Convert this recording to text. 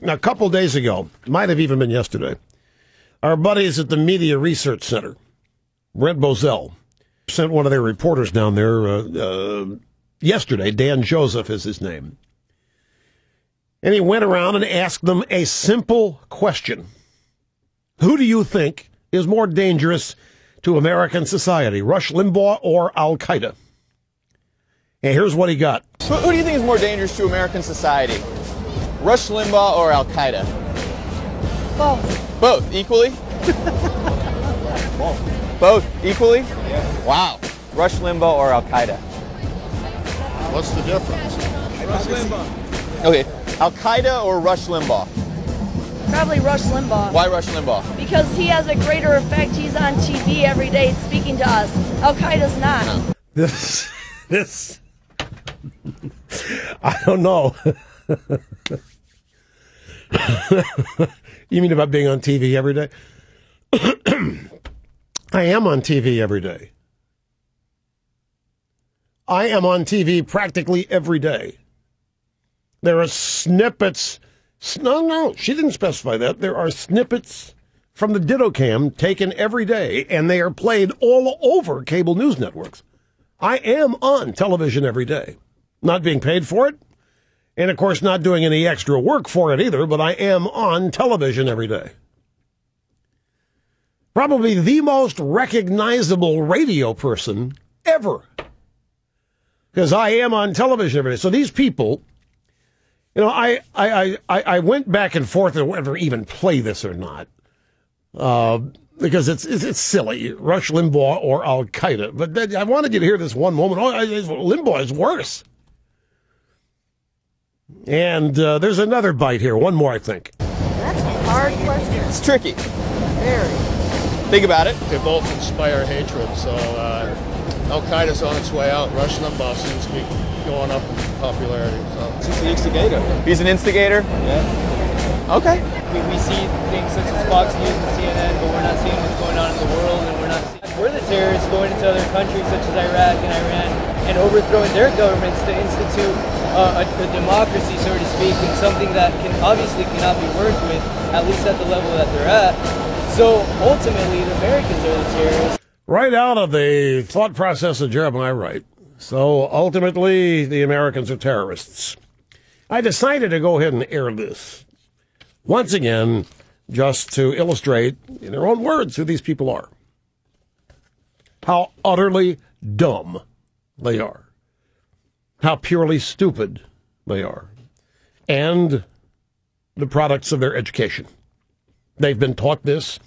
Now, a couple days ago, might have even been yesterday, our buddies at the Media Research Center, Brent Bozell, sent one of their reporters down there yesterday. Dan Joseph is his name. And he went around and asked them a simple question. Who do you think is more dangerous to American society, Rush Limbaugh or Al-Qaeda? And here's what he got. Who do you think is more dangerous to American society? Rush Limbaugh or Al-Qaeda? Both. Both, equally? Both, equally? Yeah. Wow. Rush Limbaugh or Al-Qaeda? What's the difference? Rush Limbaugh. Okay, Al-Qaeda or Rush Limbaugh? Probably Rush Limbaugh. Why Rush Limbaugh? Because he has a greater effect. He's on TV every day speaking to us. Al-Qaeda's not. No. This, I don't know. You mean about being on TV every day? I am on TV every day. I am on TV practically every day. There are snippets. No, she didn't specify that. There are snippets from the Ditto Cam taken every day, and they are played all over cable news networks. I am on television every day. Not being paid for it, and of course not doing any extra work for it either, but I am on television every day. Probably the most recognizable radio person ever, because I am on television every day. So these people, you know, I went back and forth on whether to even play this or not, because it's silly, Rush Limbaugh or Al-Qaeda. But I wanted you to hear this one moment. Oh, Limbaugh is worse. And there's another bite here. One more, I think. That's a hard question. It's tricky. Very. Think about it. They both inspire hatred, so Al-Qaeda's on its way out. Rush Limbaugh seems to be going up in popularity. So. He's an instigator. He's an instigator? Yeah. Okay. We see things such as Fox News and CNN, but we're not seeing what's going on in the world, and we're the terrorists going into other countries such as Iraq and Iran and overthrowing their governments to institute a democracy, so to speak, and something that obviously cannot be worked with, at least at the level that they're at. So ultimately, the Americans are the terrorists. Right out of the thought process of Jeremiah Wright. So ultimately, the Americans are terrorists. I decided to go ahead and air this once again, just to illustrate, in their own words, who these people are. How utterly dumb they are. How purely stupid they are. And the products of their education. They've been taught this.